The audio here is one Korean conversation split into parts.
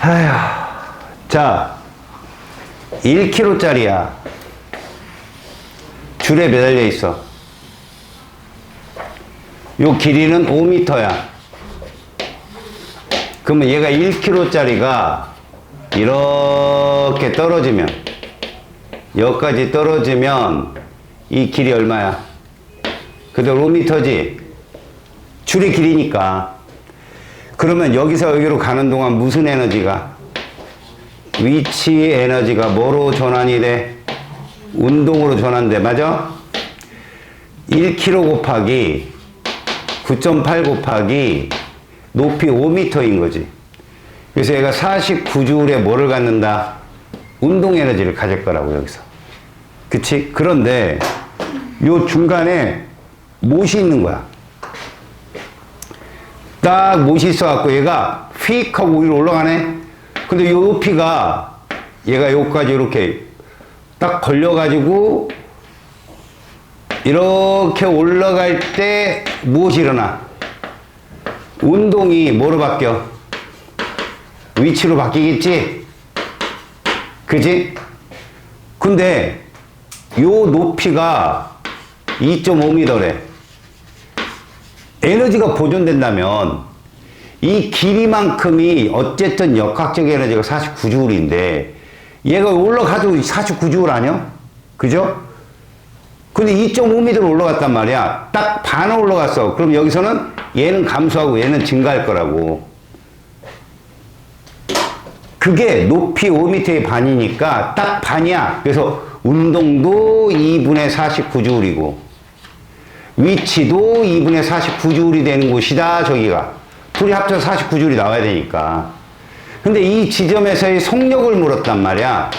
아휴. 자, 1kg짜리야. 줄에 매달려 있어. 요 길이는 5m야. 그러면 얘가 1kg짜리가 이렇게 떨어지면, 여기까지 떨어지면 이 길이 얼마야? 그대로 5m지? 줄의 길이니까. 그러면 여기서 여기로 가는 동안 무슨 에너지가? 위치 에너지가 뭐로 전환이 돼? 운동으로 전환돼. 맞아? 1kg 곱하기 9.8 곱하기 높이 5m인 거지. 그래서 얘가 49J에 뭐를 갖는다? 운동 에너지를 가질 거라고, 여기서. 그치? 그런데 요 중간에 못이 있는 거야. 딱 못이 있어갖고 얘가 휙 하고 위로 올라가네? 근데 요 높이가 얘가 여기까지 이렇게 딱 걸려가지고 이렇게 올라갈 때 무엇이 일어나? 운동이 뭐로 바뀌어? 위치로 바뀌겠지? 그지? 근데 요 높이가 2.5m래. 에너지가 보존된다면 이 길이만큼이 어쨌든 역학적 에너지가 49J인데 얘가 올라가도 49J 아니야? 그죠? 근데 2.5m로 올라갔단 말이야. 딱 반 올라갔어. 그럼 여기서는 얘는 감소하고 얘는 증가할 거라고. 그게 높이 5m의 반이니까 딱 반이야. 그래서 운동도 2분의 49J이고 위치도 2분의 49J이 되는 곳이다. 저기가. 둘이 합쳐서 49J이 나와야 되니까. 근데 이 지점에서의 속력을 물었단 말이야.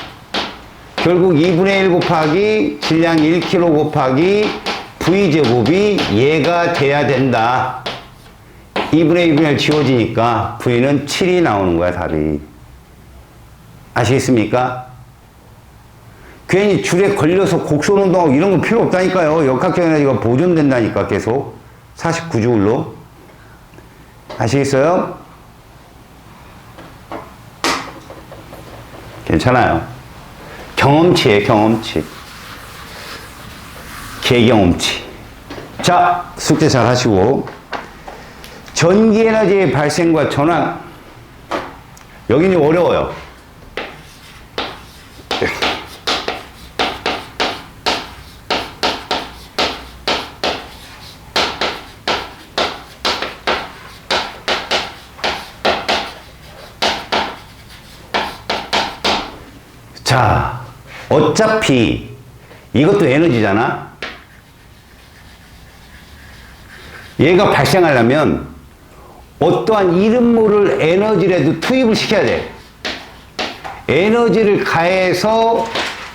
결국 2분의 1 곱하기 질량 1kg 곱하기 V제곱이 얘가 돼야 된다. 2분의 2분의 1 지워지니까 V는 7이 나오는 거야, 답이. 아시겠습니까? 괜히 줄에 걸려서 곡선 운동하고 이런 건 필요 없다니까요. 역학적 에너지가 보존된다니까, 계속. 49J로. 아시겠어요? 괜찮아요. 경험치에 경험치. 개경험치. 자, 숙제 잘 하시고. 전기 에너지의 발생과 전환. 여기는 좀 어려워요. 자, 어차피 이것도 에너지잖아. 얘가 발생하려면 어떠한 이름 모를 에너지라도 투입을 시켜야 돼. 에너지를 가해서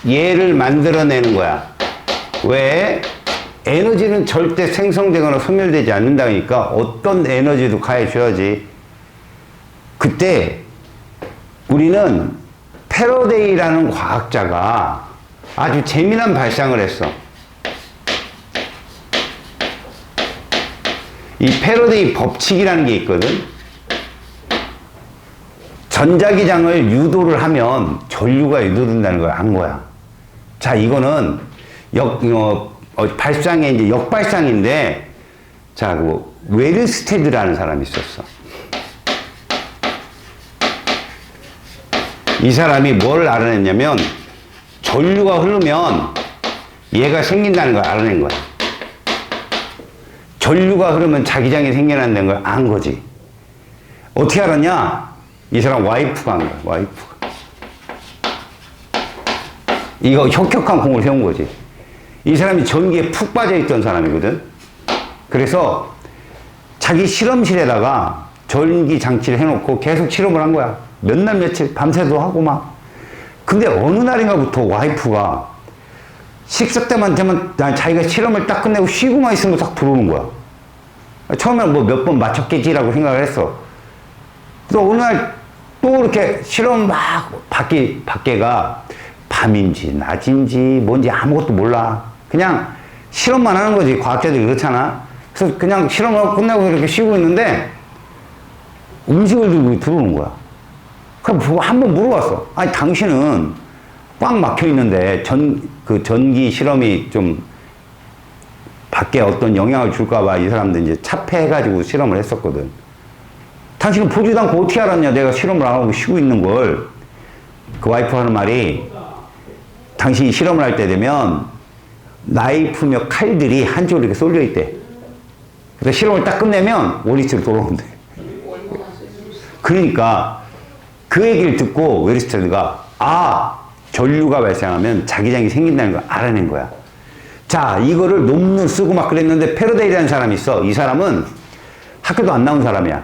얘를 만들어내는 거야. 왜? 에너지는 절대 생성되거나 소멸되지 않는다니까 어떤 에너지도 가해줘야지. 그때 우리는 패러데이라는 과학자가 아주 재미난 발상을 했어. 이 패러데이 법칙이라는 게 있거든. 전자기장을 유도를 하면 전류가 유도된다는 걸 안 거야. 자, 이거는 발상의 이제 역발상인데, 자, 그 웨르스테드라는 사람이 있었어. 이 사람이 뭘 알아냈냐면 전류가 흐르면 얘가 생긴다는 걸 알아낸 거야. 전류가 흐르면 자기장이 생겨난다는 걸 안 거지. 어떻게 알았냐? 이 사람 와이프가 한 거야. 와이프가. 이거 혁혁한 공을 세운 거지. 이 사람이 전기에 푹 빠져있던 사람이거든. 그래서 자기 실험실에다가 전기 장치를 해놓고 계속 실험을 한 거야. 몇 날 며칠 밤새도 하고 막. 근데 어느 날인가부터 와이프가 식사 때만 되면 자기가 실험을 딱 끝내고 쉬고만 있으면 딱 들어오는 거야. 처음에는 뭐 몇 번 맞췄겠지라고 생각을 했어. 또 어느 날 또 이렇게 실험 막 밖에가 밤인지 낮인지 뭔지 아무것도 몰라. 그냥 실험만 하는 거지. 과학자들이 그렇잖아. 그래서 그냥 실험을 끝내고 이렇게 쉬고 있는데 음식을 들고 들어오는 거야. 그럼 한번 물어봤어. 아니, 당신은 꽉 막혀 있는데 그 전기 실험이 좀 밖에 어떤 영향을 줄까봐 이 사람들 이제 차폐해가지고 실험을 했었거든. 당신은 보지도 않고 어떻게 알았냐? 내가 실험을 안 하고 쉬고 있는 걸. 그 와이프 하는 말이, 당신이 실험을 할 때 되면 나이프며 칼들이 한쪽으로 이렇게 쏠려 있대. 그래서 실험을 딱 끝내면 원리치로 돌아온대. 그러니까 그 얘기를 듣고 웨르스테드가, 아, 전류가 발생하면 자기장이 생긴다는 걸 알아낸 거야. 자, 이거를 논문 쓰고 막 그랬는데, 패러데이라는 사람이 있어. 이 사람은 학교도 안 나온 사람이야.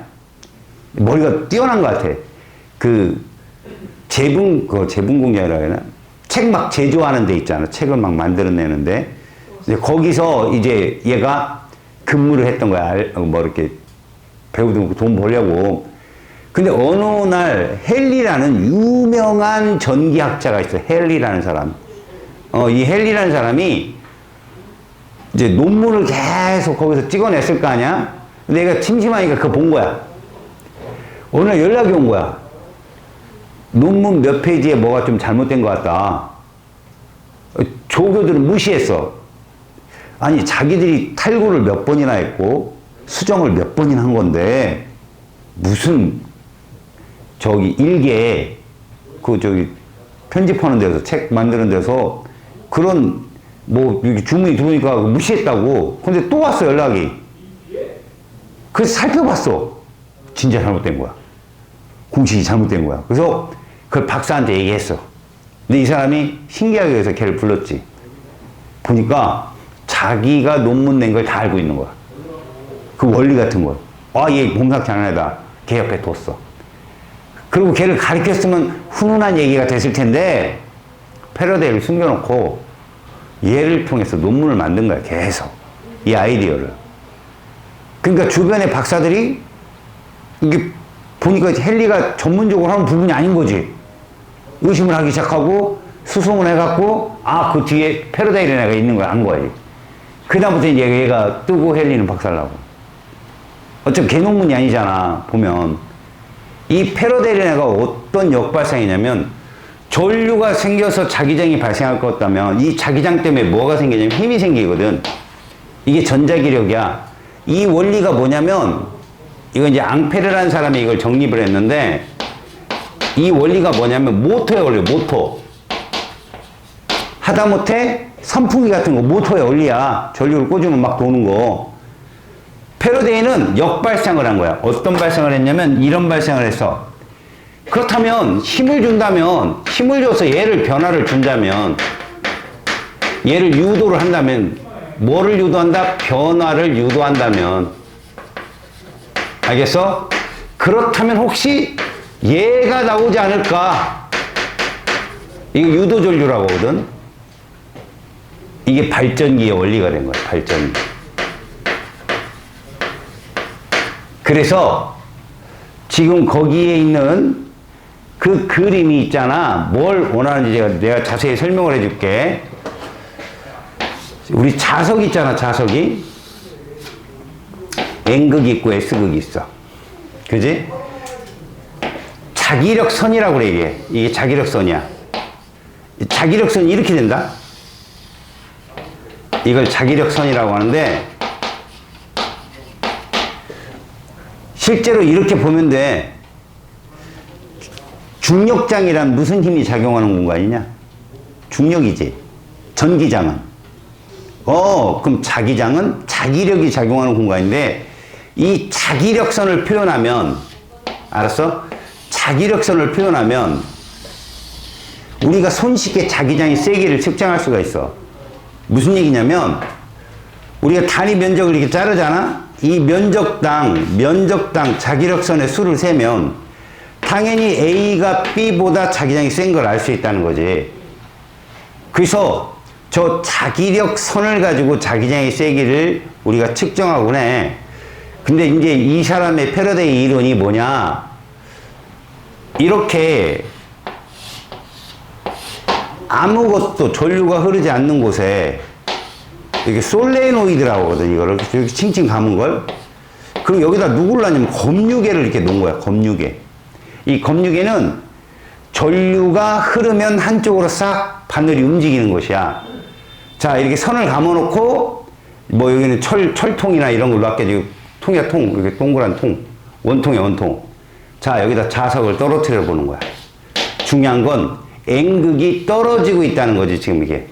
머리가 뛰어난 것 같아. 그 제분공장이라고 해야 되나? 책 막 제조하는 데 있잖아. 책을 막 만들어내는데. 거기서 이제 얘가 근무를 했던 거야. 뭐 이렇게 배우도 돈 벌려고. 근데 어느 날 헨리라는 유명한 전기학자가 있어. 헨리라는 사람. 이 헨리라는 사람이 이제 논문을 계속 거기서 찍어냈을 거 아니야? 내가 심심하니까 그거 본 거야. 어느 날 연락이 온 거야. 논문 몇 페이지에 뭐가 좀 잘못된 것 같다. 조교들은 무시했어. 아니, 자기들이 탈구를 몇 번이나 했고 수정을 몇 번이나 한 건데 무슨 일개 편집하는 데서, 책 만드는 데서 그런 주문이 들어오니까 무시했다고. 근데 또 왔어, 연락이. 그래서 살펴봤어. 진짜 잘못된 거야. 공식이 잘못된 거야. 그래서 그걸 박사한테 얘기했어. 근데 이 사람이 신기하게 해서 걔를 불렀지. 보니까 자기가 논문 낸 걸 다 알고 있는 거야. 그 원리 같은 걸. 아, 얘 범상치 않은 애다. 걔 옆에 뒀어. 그리고 걔를 가르쳤으면 훈훈한 얘기가 됐을 텐데, 패러데이를 숨겨놓고 얘를 통해서 논문을 만든 거야, 계속. 이 아이디어를. 그러니까 주변의 박사들이 이게 보니까 헨리가 전문적으로 하는 부분이 아닌 거지. 의심을 하기 시작하고 수송을 해갖고, 아, 그 뒤에 패러데이라는 애가 있는 걸 안 거야. 그다음부터 이제 얘가 뜨고 헨리는 박살나고. 어차피 걔 논문이 아니잖아, 보면. 이 패러데이라는 애가 어떤 역발상이냐면, 전류가 생겨서 자기장이 발생할 것 같다면 이 자기장 때문에 뭐가 생기냐면 힘이 생기거든. 이게 전자기력이야. 이 원리가 뭐냐면, 이건 이제 앙페르라는 사람이 이걸 정립을 했는데, 이 원리가 뭐냐면 모터의 원리, 모터. 하다못해 선풍기 같은 거 모터의 원리야. 전류를 꽂으면 막 도는 거. 패러데이는 역발상을 한 거야. 어떤 발상을 했냐면 이런 발상을 했어. 그렇다면 힘을 줘서 얘를 변화를 준다면, 얘를 유도를 한다면, 뭐를 유도한다? 변화를 유도한다면. 알겠어? 그렇다면 혹시 얘가 나오지 않을까? 이게 유도전류라고 하거든. 이게 발전기의 원리가 된 거야, 발전기. 그래서 지금 거기에 있는 그 그림이 있잖아. 뭘 원하는지 내가 자세히 설명을 해줄게. 우리 자석 있잖아, 자석이. N극이 있고 S극이 있어. 그지? 자기력선이라고 그래, 이게. 이게 자기력선이야. 자기력선이 이렇게 된다? 이걸 자기력선이라고 하는데, 실제로 이렇게 보면 돼. 중력장이란 무슨 힘이 작용하는 공간이냐? 중력이지. 전기장은. 그럼 자기장은 자기력이 작용하는 공간인데, 이 자기력선을 표현하면, 알았어? 자기력선을 표현하면 우리가 손쉽게 자기장의 세기를 측정할 수가 있어. 무슨 얘기냐면, 우리가 단위 면적을 이렇게 자르잖아? 이 면적당 자기력선의 수를 세면 당연히 A가 B보다 자기장이 센 걸 알 수 있다는 거지. 그래서 저 자기력선을 가지고 자기장의 세기를 우리가 측정하곤 해. 근데 이제 이 사람의 패러데이 이론이 뭐냐? 이렇게 아무것도 전류가 흐르지 않는 곳에 이게 솔레노이드라고 하거든, 이거를. 이렇게 칭칭 감은 걸. 그리고 여기다 누구를 놨냐면 검유계를 이렇게 놓은 거야, 검유계. 이 검유계는 전류가 흐르면 한쪽으로 싹 바늘이 움직이는 것이야. 자, 이렇게 선을 감아놓고, 뭐 여기는 철통이나 이런 걸로 할게. 지금 통이야, 통. 이렇게 동그란 통. 원통이야, 원통. 자, 여기다 자석을 떨어뜨려 보는 거야. 중요한 건 N극이 떨어지고 있다는 거지, 지금 이게.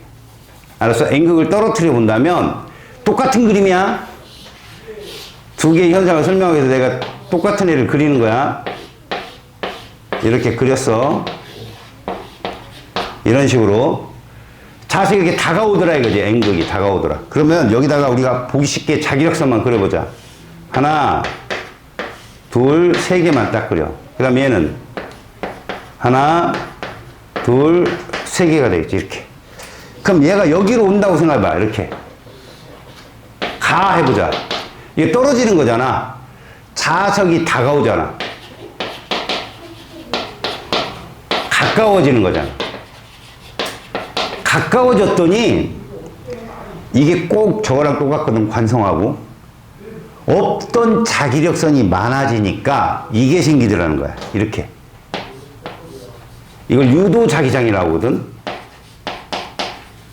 알았어? N극을 떨어뜨려 본다면 똑같은 그림이야. 두 개의 현상을 설명하기 위해서 내가 똑같은 애를 그리는 거야. 이렇게 그렸어. 이런 식으로. 자석이 이렇게 다가오더라 이거지. N극이 다가오더라. 그러면 여기다가 우리가 보기 쉽게 자기력선만 그려보자. 하나, 둘, 세 개만 딱 그려. 그 다음 얘는 하나, 둘, 세 개가 되겠지. 이렇게. 그럼 얘가 여기로 온다고 생각해봐. 이렇게. 가 해보자. 이게 떨어지는 거잖아. 자석이 다가오잖아. 가까워지는 거잖아. 가까워졌더니 이게 꼭 저거랑 똑같거든. 관성하고 없던 자기력선이 많아지니까 이게 생기더라는 거야. 이렇게. 이걸 유도 자기장이라고 하거든.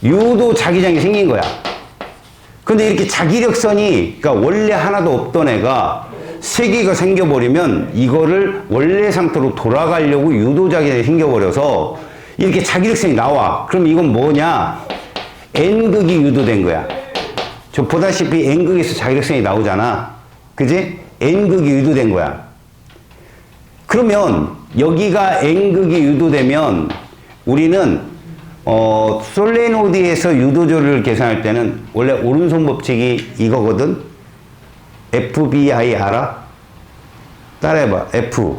유도 자기장이 생긴 거야. 근데 이렇게 자기력선이, 그러니까 원래 하나도 없던 애가 세 개가 생겨버리면 이거를 원래 상태로 돌아가려고 유도 자기장이 생겨버려서 이렇게 자기력선이 나와. 그럼 이건 뭐냐? N극이 유도된 거야. 저 보다시피 N극에서 자기력선이 나오잖아. 그지? N극이 유도된 거야. 그러면 여기가 N극이 유도되면 우리는 솔레노이드에서 유도조를 계산할 때는 원래 오른손 법칙이 이거거든. FBI 알아? 따라해봐. F.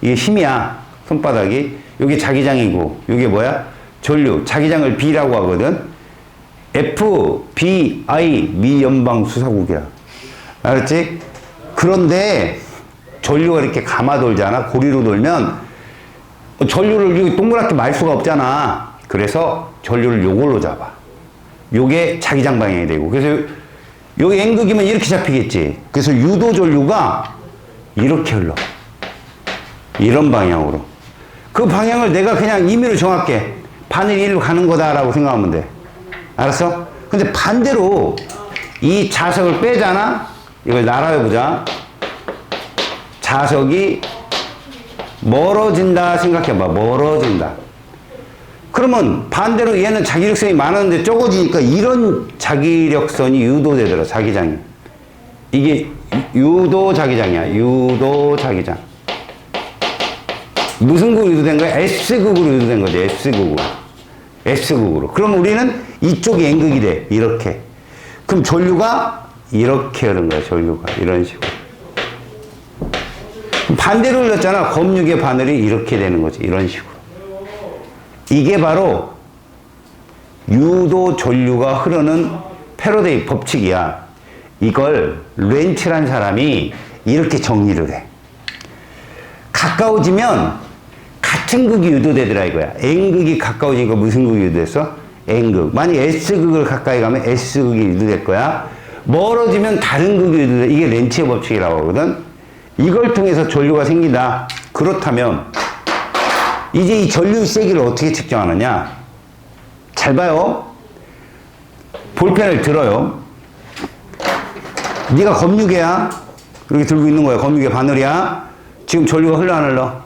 이게 힘이야. 손바닥이. 이게 자기장이고 이게 뭐야? 전류. 자기장을 B라고 하거든. FBI 미연방수사국이야. 알았지? 그런데 전류가 이렇게 감아 돌잖아. 고리로 돌면 전류를 여기 동그랗게 말 수가 없잖아. 그래서 전류를 요걸로 잡아. 요게 자기장 방향이 되고. 그래서 여기 N극이면 이렇게 잡히겠지. 그래서 유도 전류가 이렇게 흘러. 이런 방향으로. 그 방향을 내가 그냥 임의로 정할게. 바늘이 일로 가는 거다라고 생각하면 돼. 알았어? 근데 반대로 이 자석을 빼잖아? 이걸 나라해보자. 자석이 멀어진다 생각해봐. 멀어진다. 그러면 반대로 얘는 자기력선이 많았는데 적어지니까 이런 자기력선이 유도되더라. 자기장이. 이게 유도 자기장이야. 유도 자기장. 무슨 극으로 유도된 거야? S극으로 유도된 거지. S극으로. S극으로. 그럼 우리는 이쪽이 N극이 돼. 이렇게. 그럼 전류가 이렇게 흐른 거야. 전류가. 이런 식으로. 반대로 흘렀잖아. 검육의 바늘이 이렇게 되는 거지. 이런 식으로. 이게 바로 유도 전류가 흐르는 패러데이 법칙이야. 이걸 렌츠란 사람이 이렇게 정리를 해. 가까워지면 같은 극이 유도되더라 이거야. N극이 가까워지니까 무슨 극이 유도됐어? N극. 만약 S극을 가까이 가면 S극이 유도될 거야. 멀어지면 다른 극이 유도돼. 이게 렌츠의 법칙이라고 하거든. 이걸 통해서 전류가 생긴다. 그렇다면 이제 이 전류의 세기를 어떻게 측정하느냐? 잘 봐요. 볼펜을 들어요. 네가 검유계야. 이렇게 들고 있는 거야. 검유계 바늘이야. 지금 전류가 흘러 안 흘러?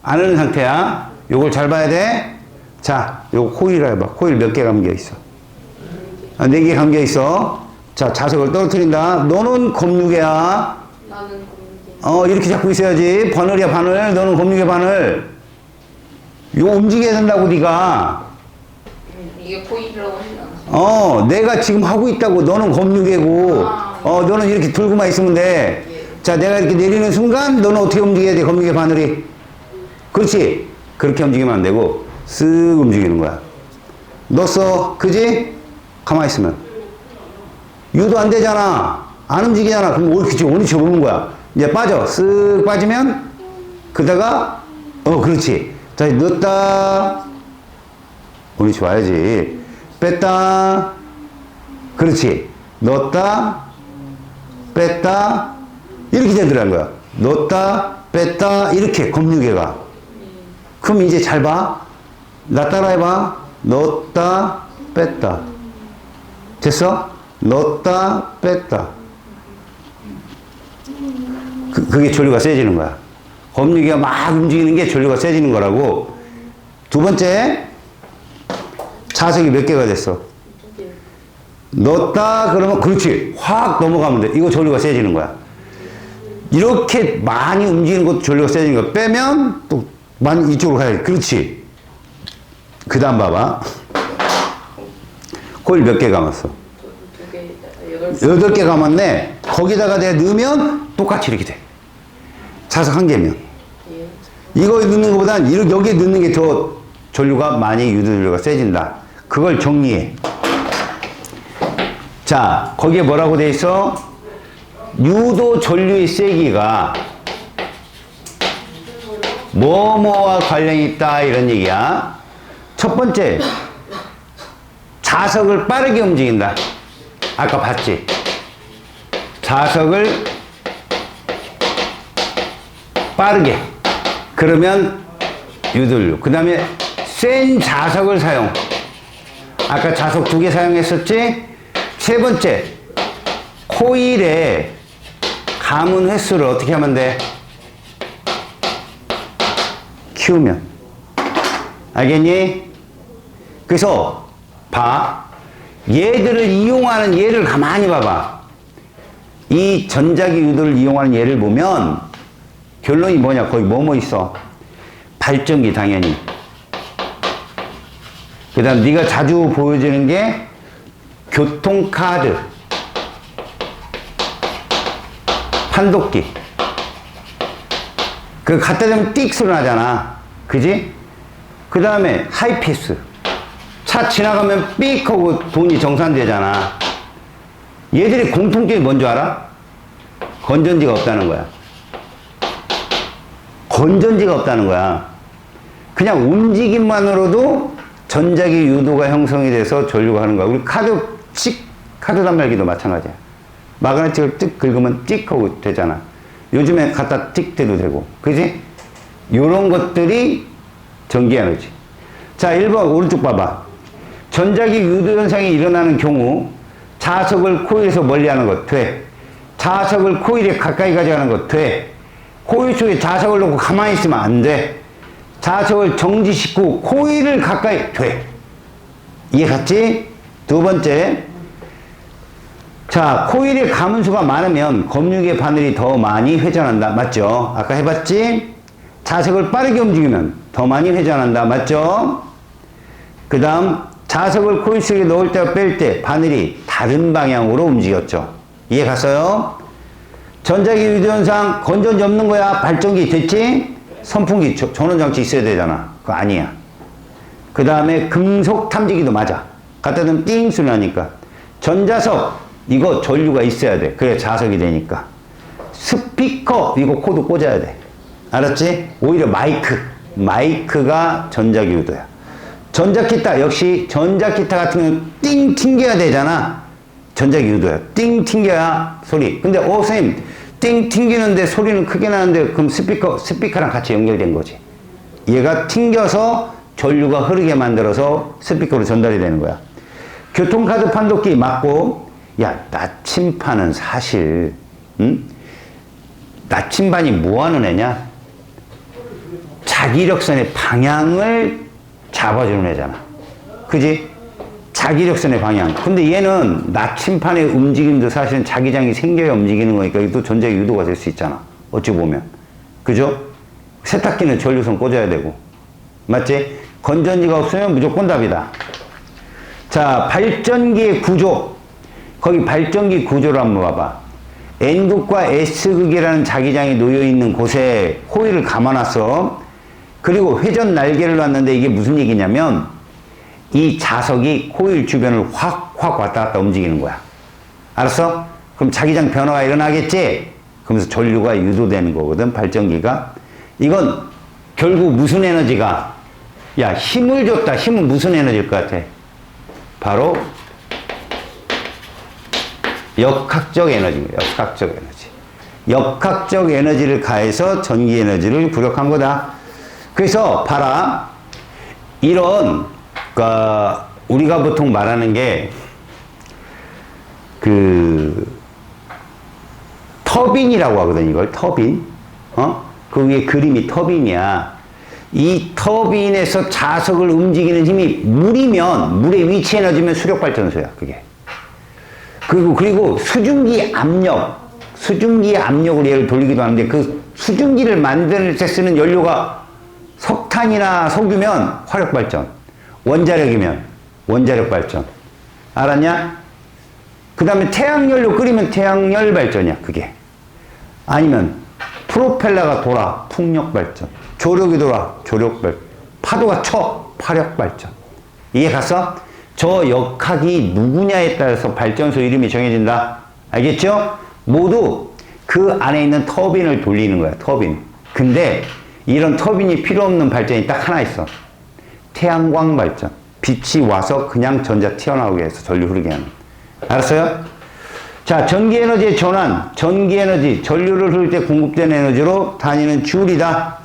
안 흐르는 상태야. 요걸 잘 봐야 돼. 자, 요거 코일을 해봐. 코일 몇 개 감겨 있어? 4개 감겨 있어. 자, 자석을 떨어뜨린다. 너는 검유계야. 나는 검유계. 이렇게 잡고 있어야지. 바늘이야, 바늘. 너는 검유계 바늘. 이거 움직여야 된다고, 네가. 이게 코일이라고 하지 않았어? 내가 지금 하고 있다고. 너는 검유계고. 너는 이렇게 들고만 있으면 돼. 예. 자, 내가 이렇게 내리는 순간 너는 어떻게 움직여야 돼? 검유계 바늘이. 그렇지. 그렇게 움직이면 안 되고 쓱 움직이는 거야. 넣었어. 그지? 가만히 있으면. 유도 안 되잖아. 안 움직이잖아. 그럼 그치. 오니치 오는 거야. 이제 빠져. 쓱 빠지면 그다가 그렇지. 자, 넣었다. 오니치 와야지. 뺐다. 그렇지. 넣었다. 뺐다. 이렇게 되더라는 거야. 넣었다. 뺐다. 이렇게 검유계가. 그럼 이제 잘 봐. 나 따라해봐. 넣었다, 뺐다. 됐어? 넣었다, 뺐다. 그게 전류가 세지는 거야. 검유기가 막 움직이는 게 전류가 세지는 거라고. 두 번째, 자석이 몇 개가 됐어? 넣었다 그러면 그렇지. 확 넘어가면 돼. 이거 전류가 세지는 거야. 이렇게 많이 움직이는 것도 전류가 세지는 거야. 빼면 또 많이 이쪽으로 가야 돼. 그렇지. 그 다음 봐봐. 코일 몇 개 감았어? 8개 감았네. 거기다가 내가 넣으면 똑같이 이렇게 돼. 자석 한 개면. 이거 넣는 것보단 여기에 넣는 게 더 전류가 많이 유도 전류가 세진다. 그걸 정리해. 자, 거기에 뭐라고 돼 있어? 유도 전류의 세기가 뭐뭐와 관련이 있다 이런 얘기야. 첫 번째, 자석을 빠르게 움직인다. 아까 봤지? 자석을 빠르게. 그러면 유도전류. 그 다음에 센 자석을 사용. 아까 자석 2개 사용했었지? 세 번째, 코일의 감은 횟수를 어떻게 하면 돼? 키우면. 알겠니? 그래서 봐. 얘들을 이용하는 얘를 가만히 봐봐. 이 전자기 유도를 이용하는 얘를 보면 결론이 뭐냐? 거기 뭐뭐 있어? 발전기 당연히. 그 다음 네가 자주 보여주는 게 교통카드, 판독기. 그 갖다 대면 띡 소리 나잖아. 그지? 그 다음에 하이패스. 차 지나가면 삑 하고 돈이 정산되잖아. 얘들의 공통점이 뭔 줄 알아? 건전지가 없다는 거야. 건전지가 없다는 거야. 그냥 움직임만으로도 전자기 유도가 형성이 돼서 전류가 하는 거야. 우리 카드 단말기도 마찬가지야. 마그네틱을 띡 긁으면 띡 하고 되잖아. 요즘에 갖다 띡 대도 되고. 그지? 요런 것들이 전기 에너지. 자, 1번 오른쪽 봐봐. 전자기 유도 현상이 일어나는 경우 자석을 코일에서 멀리하는 것 돼. 자석을 코일에 가까이 가져가는 것 돼. 코일 속에 자석을 놓고 가만히 있으면 안 돼. 자석을 정지시키고 코일을 가까이 돼. 이해 갔지? 두 번째, 자, 코일의 가문수가 많으면 검유기의 바늘이 더 많이 회전한다. 맞죠? 아까 해봤지? 자석을 빠르게 움직이면 더 많이 회전한다. 맞죠? 그 다음, 자석을 코일 속에 넣을 때와 뺄 때 바늘이 다른 방향으로 움직였죠. 이해 갔어요? 전자기 유도 현상 건전지 없는 거야. 발전기 됐지? 선풍기 전원장치 있어야 되잖아. 그거 아니야. 그 다음에 금속 탐지기도 맞아. 갖다 대면 띵 소리 나니까. 전자석 이거 전류가 있어야 돼. 그래 자석이 되니까. 스피커 이거 코드 꽂아야 돼. 알았지? 오히려 마이크가 전자기 유도야. 전자기타 역시 전자기타 같은 경우는 띵 튕겨야 되잖아. 전자기 유도야. 띵 튕겨야 소리. 근데 선생님 띵 튕기는데 소리는 크게 나는데 그럼 스피커랑 같이 연결된 거지. 얘가 튕겨서 전류가 흐르게 만들어서 스피커로 전달이 되는 거야. 교통카드 판독기 맞고. 야, 나침판은 사실 나침반이 뭐하는 애냐? 자기력선의 방향을 잡아주는 애잖아. 그지? 자기력선의 방향. 근데 얘는 나침판의 움직임도 사실은 자기장이 생겨야 움직이는 거니까 이것도 전자기 유도가 될 수 있잖아. 어찌 보면. 그죠? 세탁기는 전류선 꽂아야 되고. 맞지? 건전지가 없으면 무조건 답이다. 자, 발전기의 구조. 거기 발전기 구조를 한번 봐봐. N극과 S극이라는 자기장이 놓여있는 곳에 코일을 감아놨어. 그리고 회전 날개를 놨는데 이게 무슨 얘기냐면 이 자석이 코일 주변을 확 왔다 갔다 움직이는 거야. 알았어? 그럼 자기장 변화가 일어나겠지? 그러면서 전류가 유도되는 거거든, 발전기가. 이건 결국 무슨 에너지가? 야, 힘을 줬다. 힘은 무슨 에너지일 것 같아? 바로 역학적 에너지입니다. 역학적 에너지. 역학적 에너지를 가해서 전기 에너지를 부력한 거다. 그래서 봐라. 이런, 그러니까 우리가 보통 말하는 게, 터빈이라고 하거든, 이걸. 터빈. 그 위에 그림이 터빈이야. 이 터빈에서 자석을 움직이는 힘이 물이면, 물의 위치 에너지면 수력발전소야, 그게. 그리고 수증기 압력으로 얘를 돌리기도 하는데, 그 수증기를 만들 때 쓰는 연료가 석탄이나 석유면 화력발전, 원자력이면 원자력발전. 알았냐? 그 다음에 태양열로 끓이면 태양열 발전이야, 그게. 아니면 프로펠러가 돌아, 풍력발전. 조력이 돌아, 조력발전. 파도가 쳐, 파력발전. 이해 갔어? 저 역학이 누구냐에 따라서 발전소 이름이 정해진다. 알겠죠? 모두 그 안에 있는 터빈을 돌리는 거야, 터빈. 근데 이런 터빈이 필요 없는 발전이 딱 하나 있어. 태양광 발전. 빛이 와서 그냥 전자 튀어나오게 해서 전류 흐르게 하는. 알았어요? 자, 전기에너지의 전환. 전기에너지, 전류를 흐를 때 공급된 에너지로 다니는 줄이다.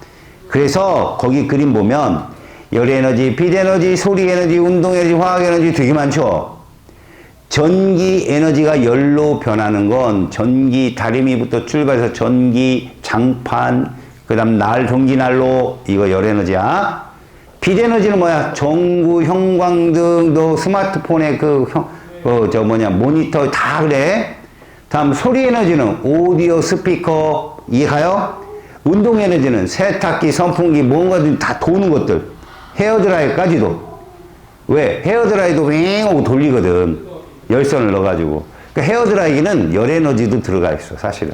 그래서 거기 그림 보면 열에너지, 빛에너지, 소리에너지, 운동에너지, 화학에너지 되게 많죠? 전기에너지가 열로 변하는 건 전기 다리미부터 출발해서 전기, 장판, 그 다음 전기난로, 이거 열에너지야. 빛에너지는 뭐야? 전구, 형광등, 너 스마트폰에 모니터 다 그래. 다음 소리에너지는 오디오, 스피커, 이해가요? 운동에너지는 세탁기, 선풍기, 뭔가든 다 도는 것들. 헤어드라이까지도. 왜? 헤어드라이도 윙 하고 돌리거든. 열선을 넣어가지고. 그러니까 헤어드라이기는 열에너지도 들어가 있어, 사실은.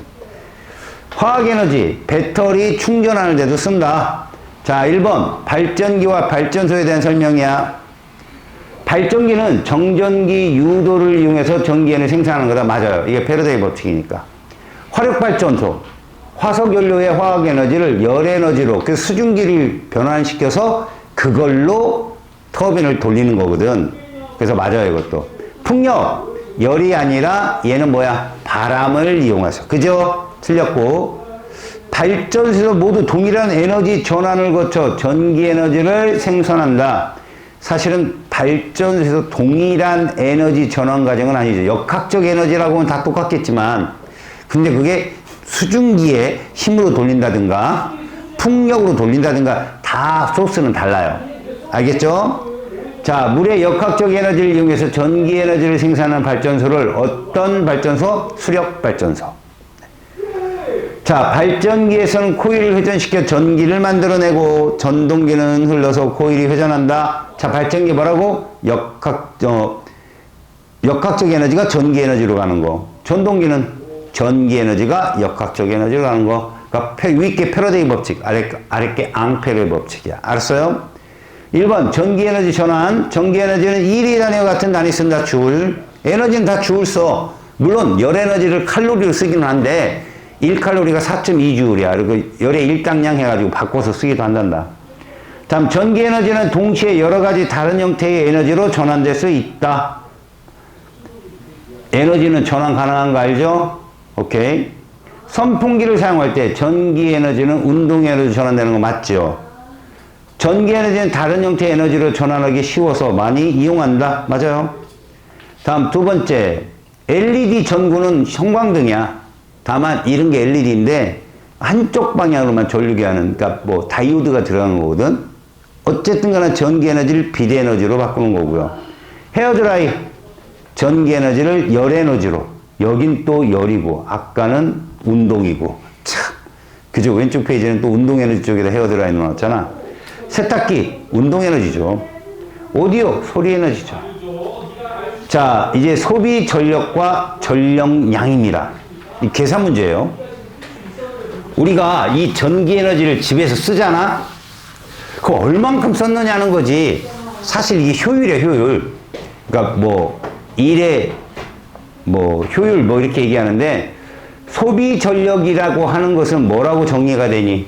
화학에너지, 배터리 충전하는 데도 쓴다. 자, 1번. 발전기와 발전소에 대한 설명이야. 발전기는 정전기 유도를 이용해서 전기에너지 생산하는 거다. 맞아요. 이게 패러데이 법칙이니까. 화력발전소. 화석연료의 화학에너지를 열에너지로, 그 수증기를 변환시켜서 그걸로 터빈을 돌리는 거거든. 그래서 맞아요, 이것도. 풍력. 열이 아니라 얘는 뭐야? 바람을 이용해서. 그죠? 틀렸고. 발전소에서 모두 동일한 에너지 전환을 거쳐 전기에너지를 생산한다. 사실은 발전소에서 동일한 에너지 전환 과정은 아니죠. 역학적 에너지라고 하면 다 똑같겠지만, 근데 그게 수증기의 힘으로 돌린다든가 풍력으로 돌린다든가 다 소스는 달라요. 알겠죠? 자, 물의 역학적 에너지를 이용해서 전기 에너지를 생산하는 발전소를 어떤 발전소? 수력 발전소. 자, 발전기에서는 코일을 회전시켜 전기를 만들어내고 전동기는 흘러서 코일이 회전한다. 자, 발전기 뭐라고? 역학적 에너지가 전기 에너지로 가는 거. 전동기는 전기 에너지가 역학적 에너지로 가는 거. 그러니까 위께 패러데이 법칙, 아래께 앙페르의 법칙이야. 알았어요? 1번 전기 에너지 전환. 전기 에너지는 1이 단위와 같은 단위 쓴다. 줄. 에너지는 다 줄 써. 물론 열 에너지를 칼로리로 쓰기는 한데 1칼로리가 4.2줄이야. 그리고 열의 일당량 해가지고 바꿔서 쓰기도 한단다. 다음 전기 에너지는 동시에 여러 가지 다른 형태의 에너지로 전환될 수 있다. 에너지는 전환 가능한 거 알죠? 오케이. 선풍기를 사용할 때 전기 에너지는 운동 에너지 전환되는 거 맞죠? 전기 에너지는 다른 형태의 에너지로 전환하기 쉬워서 많이 이용한다. 맞아요. 다음 두 번째. LED 전구는 형광등이야. 다만 이런 게 LED인데 한쪽 방향으로만 전류게 하는, 그러니까 뭐 다이오드가 들어가는 거거든. 어쨌든 간에 전기 에너지를 빛 에너지로 바꾸는 거고요. 헤어드라이. 전기 에너지를 열 에너지로. 여긴 또 열이고 아까는 운동이고. 참. 그죠? 왼쪽 페이지는 또 운동 에너지 쪽에다 헤어드라이 넣어놨잖아. 세탁기. 운동 에너지죠. 오디오. 소리 에너지죠. 자, 이제 소비 전력과 전력량입니다. 이 계산 문제예요. 우리가 이 전기 에너지를 집에서 쓰잖아? 그거 얼만큼 썼느냐는 거지. 사실 이게 효율이야, 효율. 그러니까 뭐, 일의 뭐, 효율 뭐 이렇게 얘기하는데, 소비 전력이라고 하는 것은 뭐라고 정의가 되니?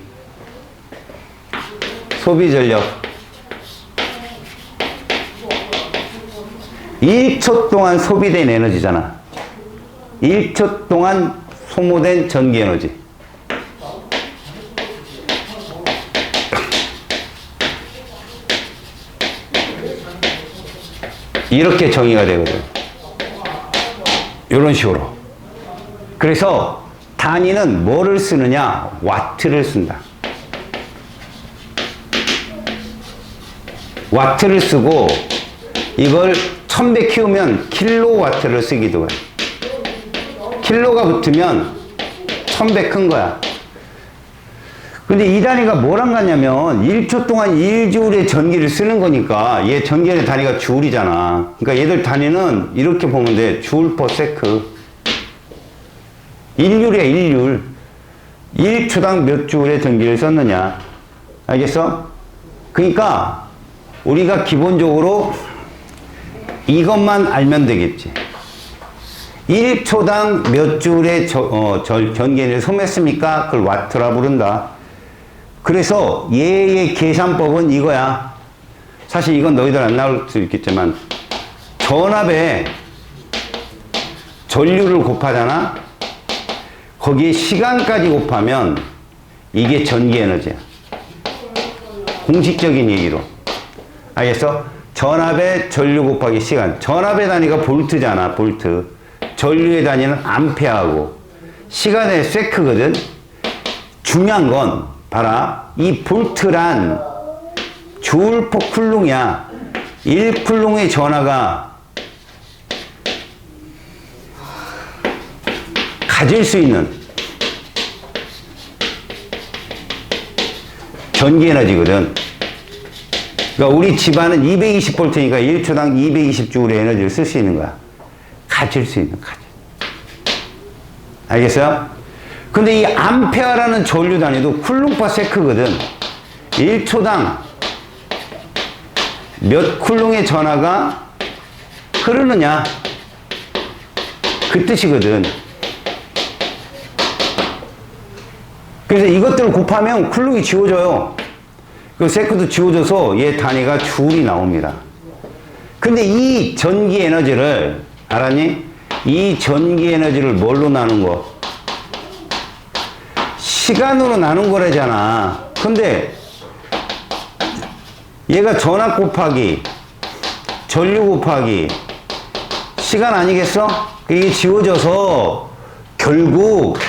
소비 전력. 1초 동안 소비된 에너지잖아. 1초 동안 소모된 전기 에너지. 이렇게 정의가 되거든. 이런 식으로. 그래서 단위는 뭐를 쓰느냐? 와트를 쓴다. 와트를 쓰고 이걸 1000배 키우면 킬로와트를 쓰기도 해. 킬로가 붙으면 1000배 큰 거야. 근데 이 단위가 뭐랑 같냐면 1초 동안 1주울의 전기를 쓰는 거니까 얘 전기의 단위가 주울이잖아. 그러니까 얘들 단위는 이렇게 보면 돼. 주울 퍼 세크. 1율이야 1율. 1초당 몇 주울의 전기를 썼느냐. 알겠어? 그러니까 우리가 기본적으로 이것만 알면 되겠지. 1초당 몇 줄의 전기를 소모했습니까? 그걸 와트라 부른다. 그래서 얘의 계산법은 이거야. 사실 이건 너희들 안 나올 수 있겠지만 전압에 전류를 곱하잖아. 거기에 시간까지 곱하면 이게 전기 에너지야. 공식적인 얘기로. 알겠어? 전압의 전류 곱하기 시간. 전압의 단위가 볼트잖아, 볼트. 전류의 단위는 암페어하고 시간의 세크거든. 중요한 건 봐라. 이 볼트란 주울 퍼 쿨롱이야. 1쿨롱의 전하가 가질 수 있는 전기 에너지거든. 그러니까 우리 집안은 220볼트니까 1초당 220주울의 에너지를 쓸 수 있는 거야. 가질 수 있는, 가질. 알겠어요? 근데 이 암페어라는 전류 단위도 쿨롱 퍼 세크거든. 1초당 몇 쿨롱의 전하가 흐르느냐. 그 뜻이거든. 그래서 이것들을 곱하면 쿨롱이 지워져요. 그 세크도 지워져서 얘 단위가 주울이 나옵니다. 근데 이 전기 에너지를, 알았니? 이 전기 에너지를 뭘로 나눈 거? 시간으로 나눈 거래잖아. 근데 얘가 전압 곱하기 전류 곱하기 시간 아니겠어? 이게 지워져서 결국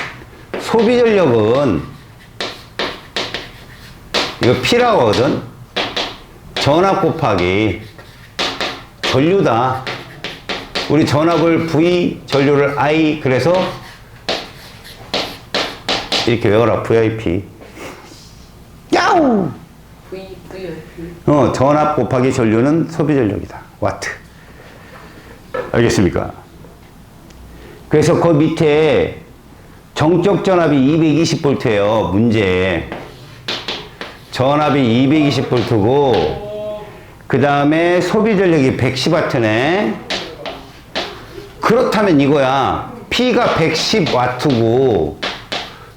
소비 전력은 이거 P라고 하거든. 전압 곱하기 전류다. 우리 전압을 V, 전류를 I. 그래서 이렇게 외워라. VIP. 야우! 전압 곱하기 전류는 소비 전력이다. 와트. 알겠습니까? 그래서 그 밑에 정적 전압이 220V예요. 문제에. 전압이 220V고 그 다음에 소비 전력이 110W네. 그렇다면 이거야. P가 110W고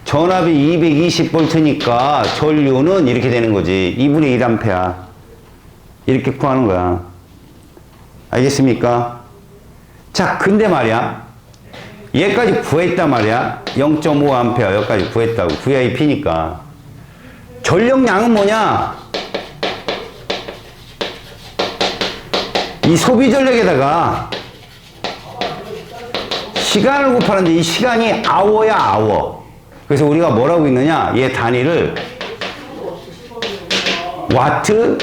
전압이 220V니까 전류는 이렇게 되는 거지. 2분의 1A. 이렇게 구하는 거야. 알겠습니까? 자, 근데 말이야. 얘까지 구했단 말이야. 0.5A 여기까지 구했다고. VIP니까. 전력량은 뭐냐? 이 소비 전력에다가 시간을 곱하는데 이 시간이 아워야 아워. 그래서 우리가 뭐라고 읽느냐? 얘 단위를 와트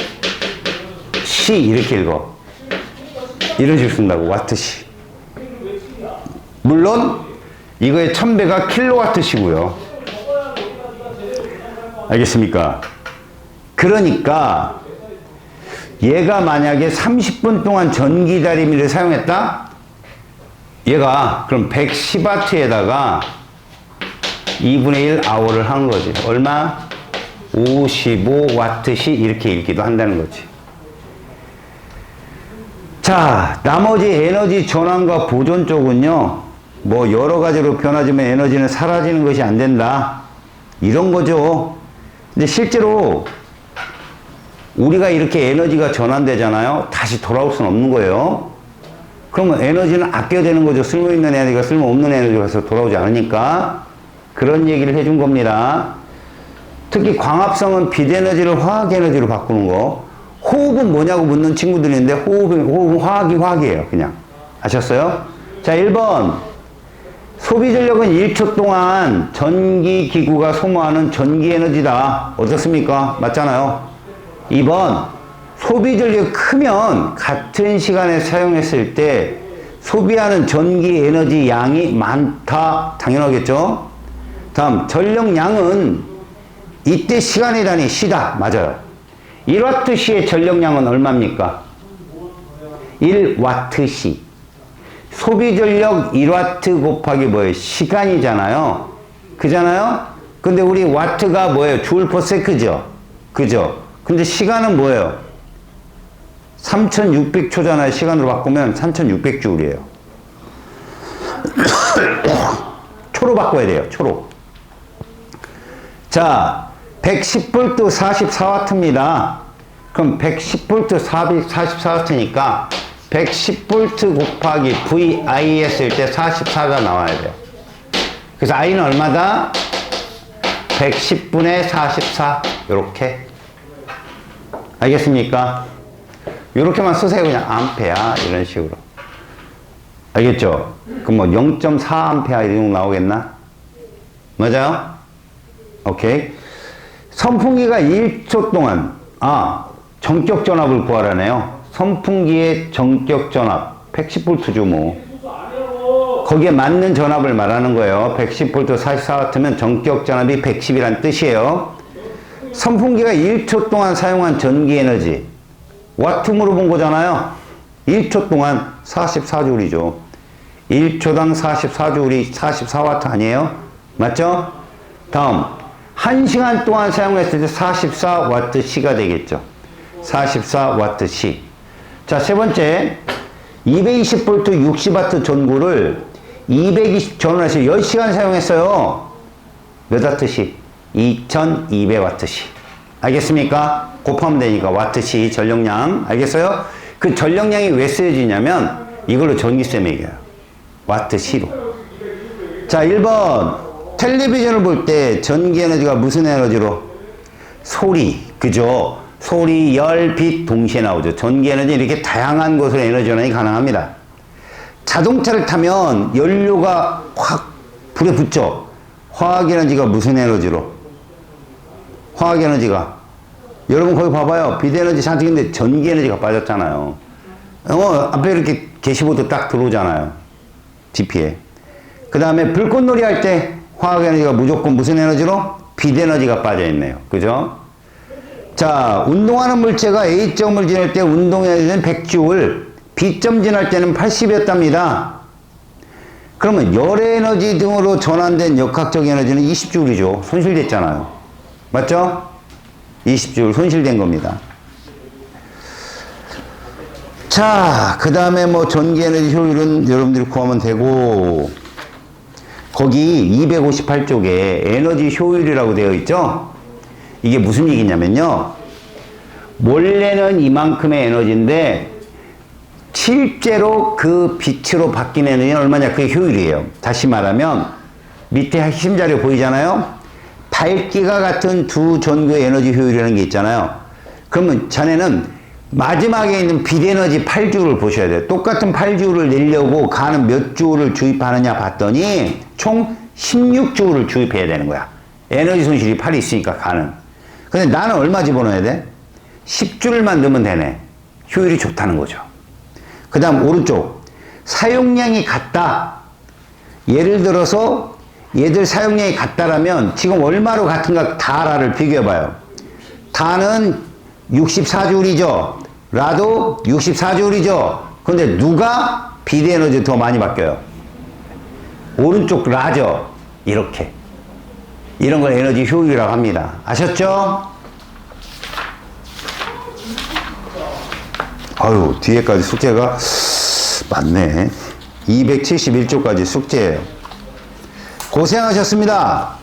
시 이렇게 읽어. 이런 식으로 쓴다고. 와트 시. 물론 이거의 1000배가 킬로와트 시고요. 알겠습니까? 그러니까 얘가 만약에 30분 동안 전기다리미를 사용했다? 얘가 그럼 110W에다가 2분의 1 아워를 한 거지. 얼마? 55W시 이렇게 읽기도 한다는 거지. 자, 나머지 에너지 전환과 보존 쪽은요. 뭐 여러 가지로 변하지만 에너지는 사라지는 것이 안 된다. 이런 거죠. 근데 실제로 우리가 이렇게 에너지가 전환되잖아요. 다시 돌아올 수는 없는 거예요. 그러면 에너지는 아껴야 되는 거죠. 쓸모있는 에너지가 쓸모없는 에너지가 돌아오지 않으니까. 그런 얘기를 해준 겁니다. 특히 광합성은 빛에너지를 화학에너지로 바꾸는 거. 호흡은 뭐냐고 묻는 친구들이 있는데 호흡은 화학이에요. 그냥. 아셨어요? 자, 1번. 소비 전력은 1초 동안 전기기구가 소모하는 전기에너지다. 어떻습니까? 맞잖아요. 2번. 소비 전력이 크면 같은 시간에 사용했을 때 소비하는 전기에너지 양이 많다. 당연하겠죠? 다음, 전력량은 이때 시간의 단위 시다. 맞아요. 1와트시의 전력량은 얼마입니까? 1와트시. 소비 전력 1와트 곱하기 뭐예요? 시간이잖아요. 그잖아요? 근데 우리 와트가 뭐예요? 줄 퍼 세크죠? 그죠? 근데 시간은 뭐예요? 3600초잖아요. 시간으로 바꾸면 3600줄이에요. 초로 바꿔야 돼요. 초로. 자, 110V 44W입니다. 그럼 110V 44W니까 110V 곱하기 VI 했을 때 44가 나와야 돼요. 그래서 I는 얼마다? 110분의 44. 요렇게. 알겠습니까? 요렇게만 쓰세요. 그냥 암페야. 이런 식으로. 알겠죠? 그럼 뭐 0.4A 이런 거 나오겠나? 맞아요? 오케이. 선풍기가 1초 동안, 전격 전압을 구하라네요. 선풍기의 전격 전압, 110V죠, 뭐. 거기에 맞는 전압을 말하는 거예요. 110V 44W면 전격 전압이 110이란 뜻이에요. 선풍기가 1초 동안 사용한 전기 에너지. 와트 물어본 거잖아요. 1초 동안 44줄이죠. 1초당 44줄이 44W 아니에요? 맞죠? 다음. 1시간 동안 사용했을 때 44W시가 되겠죠. 44W시. 자, 세 번째. 220V 60W 전구를 220 전원해서 10시간 사용했어요. 몇 와트시? 2200W시. 알겠습니까? 곱하면 되니까 와트시 전력량. 알겠어요? 그 전력량이 왜 쓰여지냐면 이걸로 전기세 매겨요. 와트시로. 자, 1번. 텔레비전을 볼 때 전기 에너지가 무슨 에너지로? 소리. 그죠? 소리, 열, 빛 동시에 나오죠. 전기 에너지 이렇게 다양한 것으로 에너지 전환이 가능합니다. 자동차를 타면 연료가 확 불에 붙죠. 화학 에너지가 무슨 에너지로? 화학 에너지가. 여러분 거기 봐봐요. 빛 에너지 잔뜩인데 전기 에너지가 빠졌잖아요. 앞에 이렇게 게시보드 딱 들어오잖아요. GP에. 그 다음에 불꽃놀이 할 때 화학 에너지가 무조건 무슨 에너지로? 빛 에너지가 빠져 있네요. 그죠? 자, 운동하는 물체가 A점을 지날 때 운동 에너지는 100Joule, B점 지날 때는 80이었답니다. 그러면 열 에너지 등으로 전환된 역학적 에너지는 20Joule이죠. 손실됐잖아요. 맞죠? 20Joule 손실된 겁니다. 자, 그 다음에 뭐 전기 에너지 효율은 여러분들이 구하면 되고, 거기 258쪽에 에너지 효율이라고 되어 있죠? 이게 무슨 얘기냐면요. 몰래는 이만큼의 에너지인데 실제로 그 빛으로 바뀐 에너지는 얼마냐? 그게 효율이에요. 다시 말하면 밑에 핵심 자료 보이잖아요? 밝기가 같은 두 전구의 에너지 효율이라는 게 있잖아요. 그러면 자네는 마지막에 있는 빛 에너지 8주를 보셔야 돼요. 똑같은 8주를 내려고 가는 몇 주를 주입하느냐 봤더니 총 16주를 주입해야 되는 거야. 에너지 손실이 8이 있으니까 가는. 근데 나는 얼마 집어넣어야 돼? 10줄만 넣으면 되네. 효율이 좋다는 거죠. 그 다음 오른쪽. 사용량이 같다. 예를 들어서 얘들 사용량이 같다라면 지금 얼마로 같은가 다라를 비교해봐요. 다는 64줄이죠. 라도 64줄이죠. 근데 누가 비대에너지 더 많이 바뀌어요? 오른쪽 라죠. 이렇게. 이런 걸 에너지 효율이라고 합니다. 아셨죠? 아유, 뒤에까지 숙제가 많네. 271쪽까지 숙제예요. 고생하셨습니다.